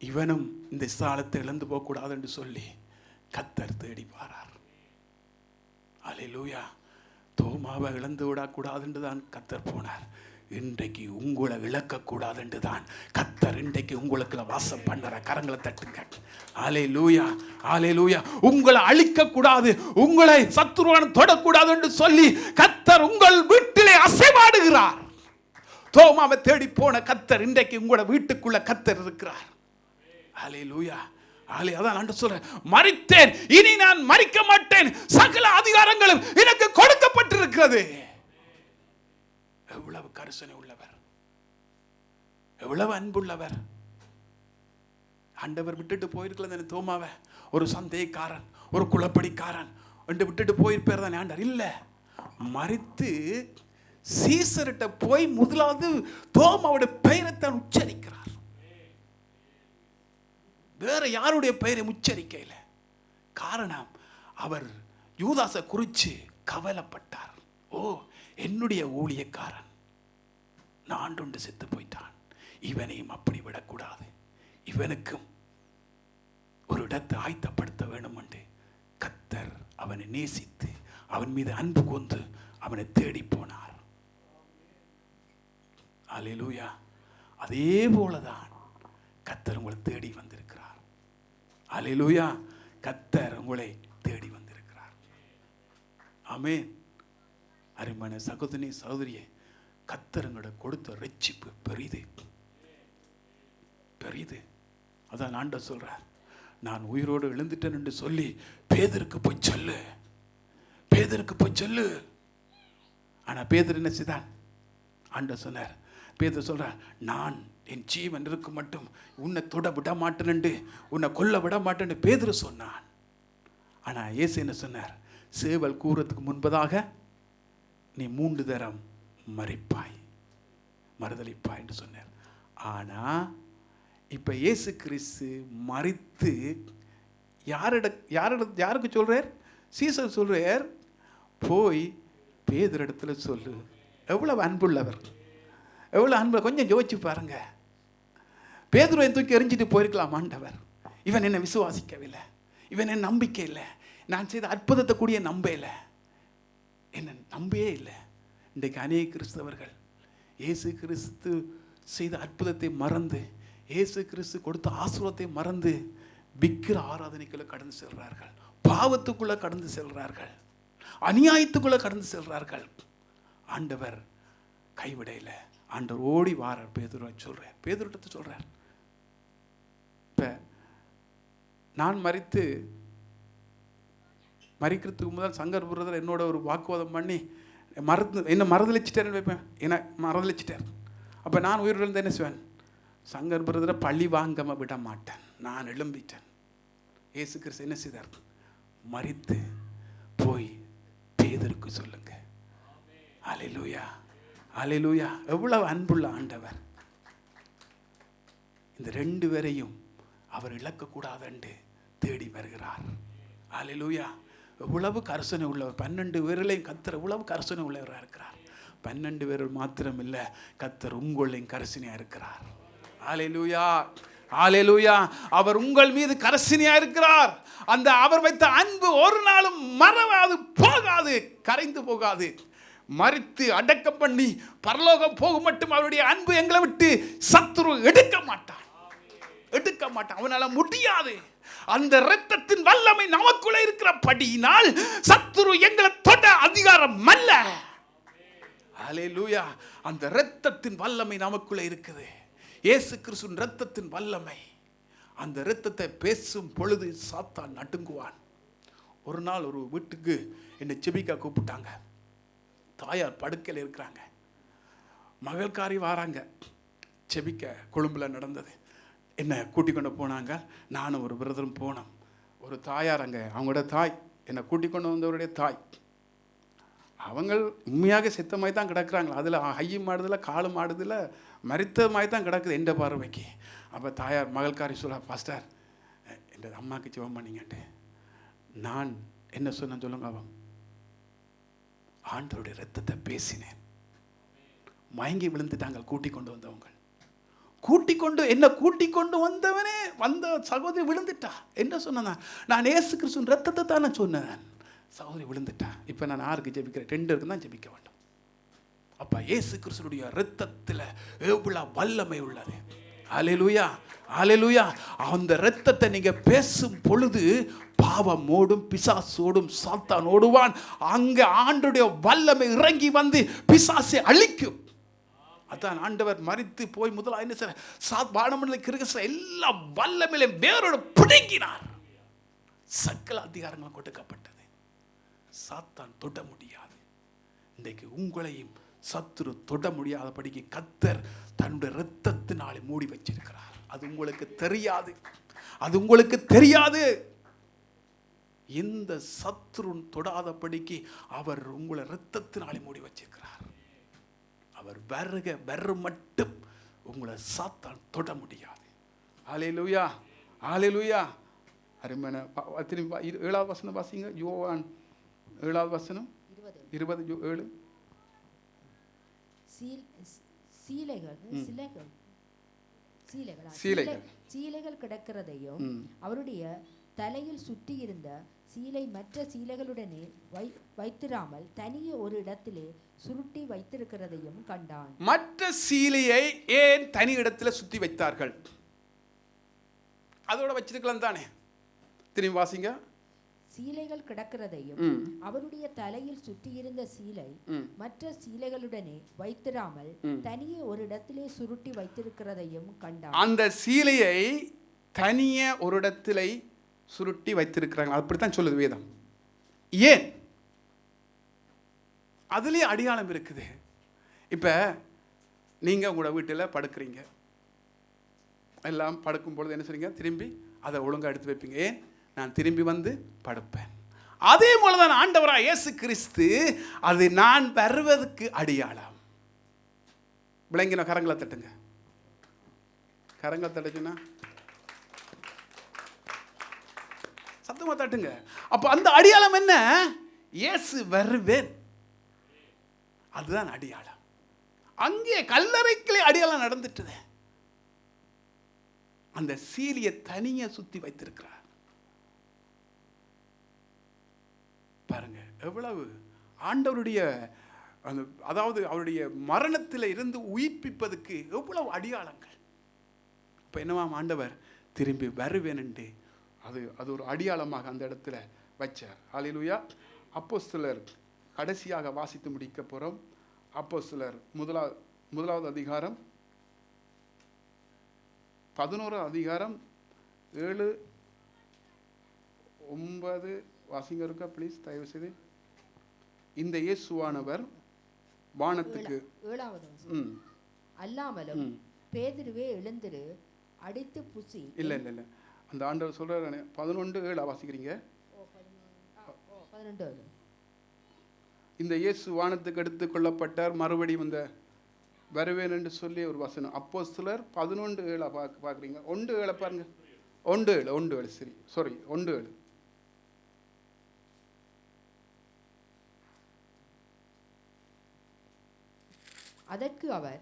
இவனும் இந்த ஸ்தானத்தை இழந்து போக கூடாது என்று சொல்லி கர்த்தர் தேடி பாரார். அல்லேலூயா. தோமாவை இழந்து விடக்கூடாது என்று தான் கர்த்தர் போனார். இன்றைக்கு உங்களை இழக்கக்கூடாது என்று தான் கர்த்தர் இன்றைக்கு உங்களுக்குள்ள வாசம் பண்ணுற. கரங்களை தட்டுங்க. ஹல்லேலூயா, ஹல்லேலூயா. உங்களை அழிக்கக்கூடாது, உங்களை சத்துருவான் தொடக்கூடாது என்று சொல்லி கர்த்தர் உங்கள் வீட்டிலே அசைவாடுகிறார். தோமாவை தேடி போன கர்த்தர் இன்றைக்கு உங்களோட வீட்டுக்குள்ள கர்த்தர் இருக்கிறார். ஹல்லேலூயா. அதான் நான் சொல்றேன், மரித்தேன், இனி நான் மரிக்க மாட்டேன், சகல அதிகாரங்களும் எனக்கு கொடுக்கப்பட்டிருக்கிறது. எவ்வளவு கருசனை உள்ளவர், எவ்வளவு அன்புள்ளவர். ஆண்டவர் விட்டுட்டு போயிருக்கல தோமாவை, ஒரு சந்தேகக்காரன், ஒரு குழப்படிக்காரன் என்று விட்டுட்டு போயிருப்பார் தானே ஆண்டவர். இல்ல, மரித்து சீசர்கிட்ட போய் முதலாவது தோமாவுடைய பெயரை தான் உச்சரிக்கிறார். வேற யாருடைய பெயரை உச்சரிக்கல. காரணம், அவர் யூதாசை குறித்து கவலைப்பட்டார். ஓ, என்னுடைய ஊழியக்காரன் நாண்டுண்டு செத்து போயிட்டான், இவனையும் அப்படி விடக்கூடாது, இவனுக்கும் ஒரு இடத்தை ஆயத்தப்படுத்த வேணும் என்று கர்த்தர் அவனை நேசித்து அவன் மீது அன்பு கொண்டு அவனை தேடி போனார். அல்லேலூயா. அதே போலதான் கர்த்தர் உங்களை தேடி வந்திருக்கிறார். அல்லேலூயா. கர்த்தர் உங்களை தேடி வந்திருக்கிறார். ஆமென். அருமையான சகோதரி சகோதரியே, கர்த்தர் உங்களுக்கு கொடுத்த ரட்சிப்பு பெரிது, பெரிது. அதான் ஆண்டவர் சொல்றார், நான் உயிரோடு எழுந்துட்டேன் என்று சொல்லி பேதுருக்கு போய் சொல்லு, பேதுருக்கு போய் சொல்லு. ஆனா பேதுரு என்ன செய்தான்? ஆண்டவர் சொன்னார், பேதுரு சொல்றார், நான் என் ஜீவன் இருக்கும் மட்டும் உன்னை தொட விட மாட்டேன்னு, உன்னை கொல்ல விட மாட்டேன்னு பேதுரு சொன்னான். ஆனா இயேசு என்ன சொன்னார்? சேவல் கூறத்துக்கு முன்பதாக நீ 3 தரம் மரிப்பாய், மறுதலிப்பாய் என்று சொன்னார். ஆனா இப்ப இயேசு கிறிஸ்து மரித்து யாருக்கு சொல்றார்? சீசர் சொல்றார், போய் பேதுரு இடத்துல சொல்லு. எவ்வளவு அன்புள்ளவர், எவ்வளவு அன்பு. கொஞ்சம் யோசிச்சு பாருங்க. பேதுருவை தூக்கி எறிஞ்சிட்டு போயிருக்கலாம் ஆண்டவர். இவன் என்னை விசுவாசிக்கவில்லை, இவன் என்ன நம்பிக்கை இல்லை, நான் செய்த அற்புதத்தை கூடிய நம்பல, என்ன நம்பவே இல்லை. இன்றைக்கு அநேக கிறிஸ்தவர்கள் இயேசு கிறிஸ்து செய்த அற்புதத்தை மறந்து, இயேசு கிறிஸ்து கொடுத்த ஆசீர்வாதத்தை மறந்து விக்கிர ஆராதனைக்குள்ள கடந்து செல்றார்கள், பாவத்துக்குள்ள கடந்து செல்றார்கள், அநியாயத்துக்குள்ள கடந்து செல்றார்கள். ஆண்டவர் கைவிடையில. ஆண்டவர் ஓடி வாரார். பேதுரு சொல்றார், பேதுருட்ட சொல்றார், இப்ப நான் மறிக்கிறதுக்கு முதல் சங்கர் பிரதர் என்னோட ஒரு வாக்குவாதம் பண்ணி என்ன மறுதளிச்சிட்டேன்னு வைப்பேன், என்ன மறுதளிச்சிட்டார். அப்போ நான் உயிரிழந்து என்ன செய்வேன்? சங்கர் பிரதரை பழி வாங்காம விட மாட்டேன், நான் எழும்பிட்டேன். இயேசு கிறிஸ்து என்ன செய்தார்? மரித்து போய் பேதுருக்கு சொல்லுங்க. அல்லேலூயா, அல்லேலூயா. எவ்வளவு அன்புள்ள ஆண்டவர். இந்த 2 பேரையும் அவர் இழக்கக்கூடாது தேடி வருகிறார். அல்லேலூயா. எவ்வளவு கரிசனை உள்ளவர். 12 பேர்களையும் கர்த்தர் எவ்வளவு கரிசனை உள்ளவராக இருக்கிறார். 12 பேர்கள் மாத்திரம் இல்லை, கர்த்தர் உங்களையும் கரிசனையா இருக்கிறார். அல்லேலூயா, அல்லேலூயா. அவர் உங்கள் மீது கரிசனையா இருக்கிறார். அந்த அவர் வைத்த அன்பு ஒரு நாளும் மறவாது, போகாது, கரைந்து போகாது. மரித்து அடக்கம் பண்ணி பரலோகம் போகும் மட்டும் அவருடைய அன்பு எங்களை விட்டு சத்துரு எடுக்க மாட்டான், எடுக்க மாட்டான். அவனால முடியாது. அந்த இரத்தத்தின் வல்லமை நமக்குள்ள இருக்கிறபடியினால் சத்துரு எங்களை தொட அதிகாரம் அல்ல. அல்லேலூயா. அந்த இரத்தத்தின் வல்லமை நமக்குள்ள இருக்குது. இயேசு கிறிஸ்துவின் இரத்தத்தின் வல்லமை. அந்த இரத்தத்தை பேசும் பொழுது சாத்தான் நடுங்குவான். ஒரு நாள் ஒரு வீட்டுக்கு என்னை செபிக்க கூப்பிட்டாங்க. தாயார் படுக்கையில் இருக்கிறாங்க, மகள்காரி வராங்க செபிக்க. கொழும்புல நடந்தது. என்னை கூட்டிக் கொண்டு போனாங்க. நானும் ஒரு பிரதரும் போனோம். ஒரு தாயார் அங்கே, அவங்களோட தாய், என்னை கூட்டிக் கொண்டு வந்தவருடைய தாய், அவங்க உண்மையாக செத்த மாதிரி தான் கிடக்குறாங்களா. அதில் ஐயும் மாடுதில் காலும் மாடுதில் மரித்த மாதிரி தான் கிடக்குது எந்த பார்வைக்கு. அப்போ தாயார் மகள்காரி சொல்ல, பாஸ்டர் என் அம்மாவுக்கு ஜெபம் பண்ணிங்கன்ட்டு. நான் என்ன சொன்னேன் சொல்லுங்க? அவன் ஆண்டவருடைய ரத்தத்தை பேசினேன். மயங்கி விழுந்துட்டாங்க கூட்டிக் கொண்டு வந்தவங்க. என்ன கூட்டிக் கொண்டு வந்தவனே, வந்த சகோதரி விழுந்துட்டா. என்ன சொன்ன? நான் இயேசு கிறிஸ்துவின் ரத்தத்தை தான் சொன்னேன். சகோதரி விழுந்துட்டா. இப்போ நான் யாருக்கு ஜெபிக்கிறேன்? 2 பேருக்கு தான் ஜெபிக்க வேண்டும். அப்ப இயேசு கிறிஸ்துடைய இரத்தத்துல எவ்வளவு வல்லமை உள்ளது. ஹல்லேலூயா, ஹல்லேலூயா. அந்த இரத்தத்தை நீங்க பேசும் பொழுது பாவம் ஓடும், பிசாசோடும், சாத்தான் ஓடுவான். அங்க ஆண்டவருடைய வல்லமை இறங்கி வந்து பிசாசை அழிக்கும். அதான் ஆண்டவர் மரித்து போய் முதல்ல என்ன செய்ய வானமண்டல இருக்கிற எல்லா வல்லமையிலும் வேரோடு பிடுங்கினார். சகல அதிகாரங்களும் கொடுக்கப்பட்டது. சாத்தான் தொட முடியாது. இன்றைக்கு உங்களையும் சத்துரு தொட முடியாதபடிக்கு கர்த்தர் தன்னுடைய இரத்தத்தினாலே மூடி வச்சிருக்கிறார். அது உங்களுக்கு தெரியாது, அது உங்களுக்கு தெரியாது. எந்த சத்துருன் தொடாதபடிக்கு அவர் உங்களை இரத்தத்தினாலே மூடி வச்சிருக்கிறார். அவர் வர்ற மட்டும் உங்களை சாத்தான் தொட முடியாது. ஹல்லேலூயா, ஹல்லேலூயா. அருமையான திரும்பி 7வது வசனம் வாசிங்க. யோவான் 7வது வசனம் 20:7. சீலைகள் கிடக்கிறதையும் அவருடைய தலையில் சுற்றி இருந்த சீலை மற்ற சீலைகளுடனே வைத்திராமல் தனியே ஒரு இடத்திலே சுருட்டி வைத்திருக்கிறதையும் கண்டான். மற்ற சீலையை ஏன் தனி இடத்துல சுத்தி வைத்தார்கள்? அதோட வச்சிருக்கலாம் தானே. திரும்பி வாசிங்க. சீலைகள் கிடக்கிறதையும் அவருடைய தலையில் சுற்றியிருந்த சீலை மற்ற சீலைகளுடனே வைத்திராமல் தனியே ஒரு இடத்திலே சுருட்டி வைத்திருக்கிறதையும் கண்டான். அந்த சீலையை தனியே ஒரு இடத்திலே சுருட்டி வைத்திருக்கிறாங்க. அப்படித்தான் சொல்லுது வேதம். ஏன்? அதுலயே அடையாளம் இருக்குது. இப்ப நீங்க உங்களோட வீட்டில் படுக்கிறீங்க, எல்லாம் படுக்கும் பொழுது என்ன செய்றீங்க? திரும்பி அதை ஒழுங்கா எடுத்து வைப்பீங்க. ஏன்? நான் திரும்பி வந்து படுப்பேன். அதே போலதான் ஆண்டவராக இயேசு கிறிஸ்து அது நான் வருவதற்கு அடையாளம். விளங்கின கரங்களை தட்டுங்க. கரங்களை தட்டுச்சுன்னா சத்தமா தட்டுங்க. அப்ப அந்த அடையாளம் என்ன? இயேசு வருவேன். அதுதான் அடையாளம். அங்கே கல்லறைக்குள்ளே அடையாளம் நடந்துட்டது. அந்த சீலியை தனியா சுத்தி வைத்திருக்கிறார். பாருங்க எவ்வளவு ஆண்டவருடைய அதாவது அவருடைய மரணத்தில் இருந்து உயிர்ப்பிப்பதற்கு எவ்வளவு அடையாளங்கள். இப்ப என்னவாம்? ஆண்டவர் திரும்பி வருவேன் என்று அது ஒரு அடையாளமாக அந்த இடத்துல வச்சார். ஹல்லேலூயா. அப்போஸ்தலர் கடைசியாக வாசித்து முடிக்க போறோம். அப்போஸ்தலர் முதலாவது அதிகாரம் 11 அதிகாரம் 7, 9 வாசிங்க இருக்கா ப்ளீஸ் தயவு செய்து. இந்த இயேசுவானவர் வானத்துக்கு 7வது அல்லாமலும் பேதுருவே எழுந்திரு அடித்து புசி. இல்ல அந்த ஆண்டவர் சொல்றாரு 11:7 வாசிக்கிறீங்க. 11. இந்த இயேசு வானத்துக்கு எடுத்துக் கொள்ளப்பட்டார், மறுபடியும் இந்த வருவேன் என்று சொல்லி ஒரு வசனம். அப்போஸ்தலர் 11:7 பார்க்குறீங்க. 1:7 பாருங்க. 1:7 சரி சாரி 1:7. அதற்கு அவர்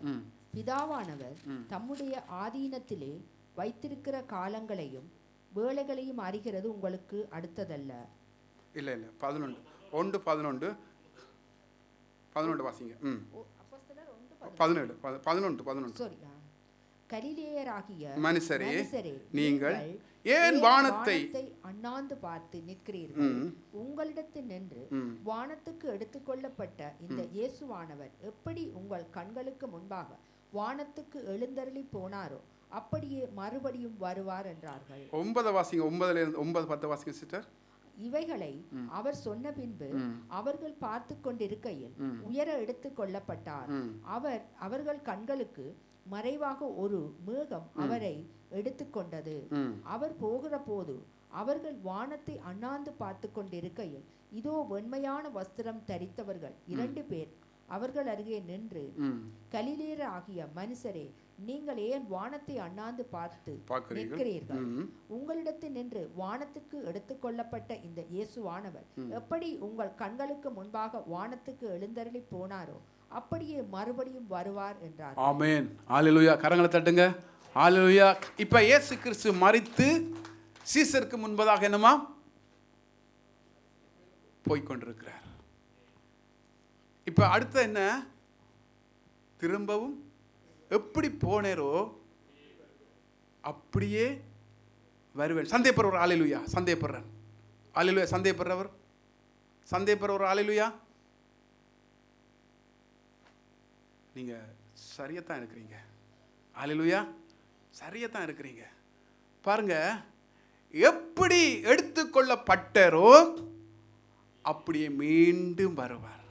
பிதாவானவர் தம்முடைய ஆதீனத்திலே வைத்திருக்கிற காலங்களையும் வேளைகளையும் அறிகிறது உங்களுக்கு அடுத்ததல்ல. இல்ல 11 வாசிங்க. 11 சாரி. கலிலேயராகிய மனுஷரே நீங்கள் ஏன் வானத்தை அண்ணாந்து பார்த்து நிற்கிறீர்கள்? உங்களிடத்தில் நின்று வானத்துக்கு எடுத்துக்கொள்ளப்பட்ட இந்த இயேசுவானவர் எப்படி உங்கள் கண்களுக்கு முன்பாக வானத்துக்கு எழுந்தருளி போனாரோ அப்படியே மறுபடியும் வருவார் என்றார்கள். 9 வாசிங்க. 9:10 வாசிங்க சிஸ்டர். இவைகளை அவர் சொன்ன பின்பு அவர்கள் பார்த்து கொண்டிருக்கையில் உயர எடுத்துக் கொள்ளப்பட்டார். அவர்கள் கண்களுக்கு மறைவாக ஒரு மேகம் அவரை எடுத்துக்கொண்டது. அவர் போகிற போது அவர்கள் வானத்தை அண்ணாந்து பார்த்து கொண்டிருக்கையில் இதோ வெண்மையான வஸ்திரம் தரித்தவர்கள் 2 பேர் அவர்கள் அருகே நின்று, கலிலேயர் ஆகிய மனுஷரே, நீங்கள் ஏன் வானத்தை அண்ணாந்து பார்த்து நிற்கிறீர்கள்? உங்களிடத்தில் நின்று வானத்துக்கு எடுத்துக்கொள்ளப்பட்ட இந்த இயேசுவானவர் எப்படி உங்கள் கண்களுக்கு முன்பாக வானத்துக்கு எழுந்தருளி போனாரோ அப்படியே மறுபடியும் வருவார் என்றார். ஆமென். ஹல்லேலூயா. கரங்களை தட்டுங்க. ஹல்லேலூயா. இப்ப இயேசு கிறிஸ்து மரித்து சீசருக்கு முன்பதாக என்னமா போய்கொண்டிருக்கிறார். இப்ப அடுத்து என்ன? திரும்பவும் எப்படி போனேரோ அப்படியே வருவேன். சந்தேகப்படுறவர் அல்லேலூயா. சந்தேகப்படுறேன் அல்லேலூயா. சந்தேகப்படுறவர் அல்லேலூயா. நீங்க சரியாத்தான் இருக்கிறீங்க. அல்லேலூயா. சரியாத்தான் இருக்கிறீங்க. பாருங்க, எப்படி எடுத்துக்கொள்ளப்பட்டாரோ அப்படியே மீண்டும் வருவார்.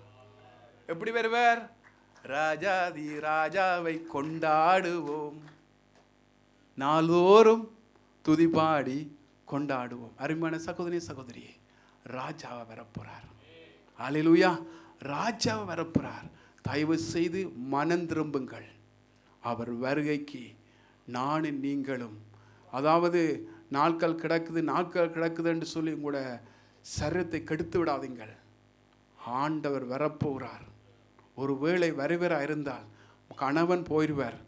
எப்படி வருவார்? ராஜாதி ராஜாவை கொண்டாடுவோம், நாளோறும் துதிபாடி கொண்டாடுவோம். அருமையான சகோதரி சகோதரியே, ராஜாவை வரப்போறார். அல்லேலூயா. ராஜாவை வரப்போறார். தயவு செய்து மனம் திரும்புங்கள். அவர் வருகைக்கு நானும் நீங்களும், அதாவது நாட்கள் கிடக்குது என்று சொல்லி உங்களோட சரீரத்தை கெடுத்து விடாதீங்கள். ஆண்டவர் வரப்போகிறார். ஒருவேளை வருவராக இருந்தால் கணவன் போயிடுவார்,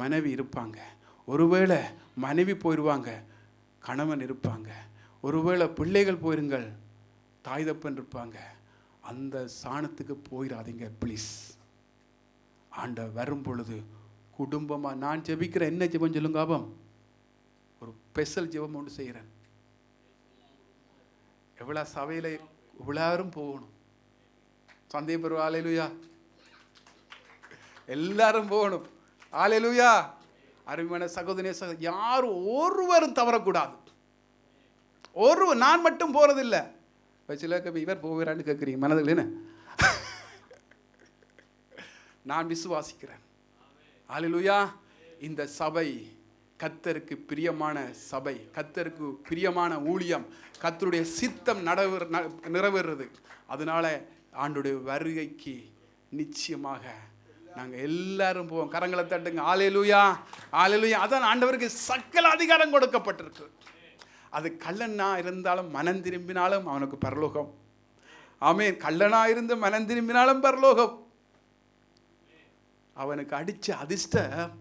மனைவி இருப்பாங்க. ஒருவேளை மனைவி போயிடுவாங்க, கணவன் இருப்பாங்க. ஒருவேளை பிள்ளைகள் போயிருங்கள், தாய் தப்பன் இருப்பாங்க. அந்த சாணத்துக்கு போயிடாதீங்க ப்ளீஸ். ஆண்டவர் வரும் பொழுது குடும்பமாக நான் ஜெபிக்கிறேன். என்ன ஜெபம் சொல்லுங்க? ஆபம் ஒரு ஸ்பெஷல் ஜெபம் ஒன்று செய்கிறேன். எவ்வளோ சபையில் எல்லாரும் போகணும். சந்தேகப்படுற அல்லேலூயா. எல்லாரும் போகணும். அல்லேலூயா. அருமையான சகோதரி யாரும் ஒருவரும் தவறக்கூடாது. ஒருவர் நான் மட்டும் போறதில்லை. சில இவர் போகிறான்னு கேட்குறீங்க மனதில். என்ன நான் விசுவாசிக்கிறேன். அல்லேலூயா. இந்த சபை கர்த்தருக்கு பிரியமான சபை, கர்த்தருக்கு பிரியமான ஊழியம், கர்த்தருடைய சித்தம் நிறைவேறுறது. அதனால ஆண்டுடைய வருகைக்கு நிச்சயமாக நாங்கள் எல்லாரும் போவோம். கரங்களை தட்டுங்க. அல்லேலூயா. அல்லேலூயா. அதான் ஆண்டவருக்கு சகல அதிகாரம் கொடுக்கப்பட்டிருக்கு. அது கள்ளனா இருந்தாலும் மனம் திரும்பினாலும் அவனுக்கு பரலோகம். ஆமென். கள்ளனா இருந்து மனம் திரும்பினாலும் பரலோகம். அவனுக்கு அடிச்ச அதிர்ஷ்டம்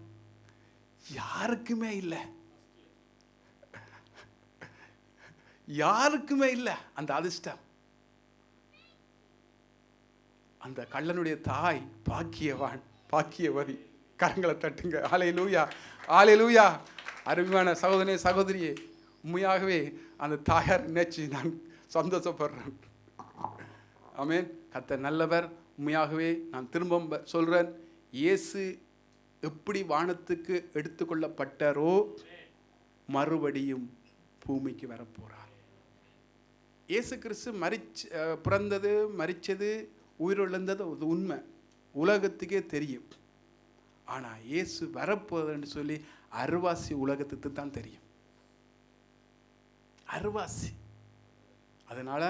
யாருக்குமே இல்லை. யாருக்குமே இல்லை அந்த அதிர்ஷ்டம். அந்த கள்ளனுடைய தாய் பாக்கியவான், பாக்கியவதி. கரங்களை தட்டுங்க. அல்லேலூயா. அல்லேலூயா. அருமையான சகோதரனே சகோதரியே, உண்மையாகவே அந்த தாயார் நினைச்சு நான் சந்தோஷப்படுறேன். ஆமென். கர்த்தர் நல்லவர். உண்மையாகவே நான் திரும்ப சொல்றேன், இயேசு எப்படி வானத்துக்கு எடுத்துக்கொள்ளப்பட்டாரோ மறுபடியும் பூமிக்கு வரப்போறார். இயேசு கிறிஸ்து பிறந்தது, மரிச்சது, உயிரிழந்தது அது உண்மை, உலகத்துக்கே தெரியும். ஆனால் இயேசு வரப்போகுதுன்னு சொல்லி அருவாசி உலகத்துக்கு தான் தெரியும். அருவாசி. அதனால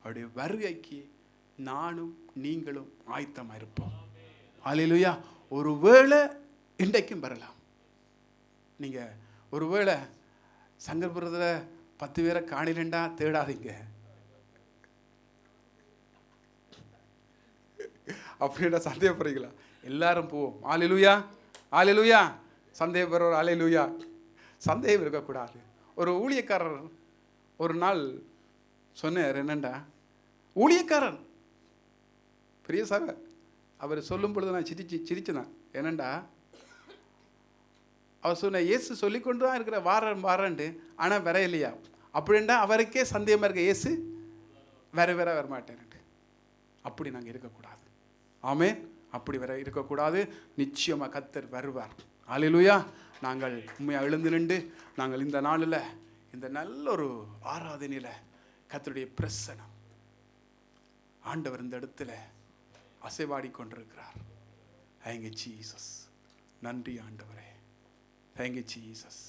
அவருடைய வருகைக்கு நானும் நீங்களும் ஆயத்தமாக இருப்போம். அல்லேலூயா. ஒருவேளை இன்றைக்கும் வரலாம். நீங்கள் ஒருவேளை சங்கர்புரத்தில் 10 பேரை காணிலண்டா தேடாதீங்க. அப்படின்னா சந்தேகப்படுறீங்களா? எல்லாரும் போவோம். அல்லேலூயா. அல்லேலூயா. சந்தேகப்படுறவர் அல்லேலூயா. சந்தேகம் இருக்கக்கூடாது. ஒரு ஊழியக்காரர் ஒரு நாள் சொன்னார். என்னண்டா ஊழியக்காரன் பெரிய சபை. அவர் சொல்லும் பொழுது நான் சிரிச்சேன். என்னண்டா அவர் சொன்ன, இயேசு சொல்லிக்கொண்டு தான் இருக்கிற வாரன்ட்டு, ஆனால் வர இல்லையா அப்படின்டா அவருக்கே சந்தேகமாக இருக்க. இயேசு வரமாட்டேன்ட்டு. அப்படி நாங்கள் இருக்கக்கூடாது. ஆமென். அப்படி இருக்கக்கூடாது. நிச்சயமாக கர்த்தர் வருவார். அல்லேலூயா. நாங்கள் உண்மையாக எழுந்து நின்று நாங்கள் இந்த நாளில் இந்த நல்ல ஒரு ஆராதனையில் கர்த்தருடைய பிரசனம், ஆண்டவர் இந்த இடத்துல அசைவாடி கொண்டிருக்கிறார். Thank you Jesus. நன்றி ஆண்டவரே. Thank you Jesus.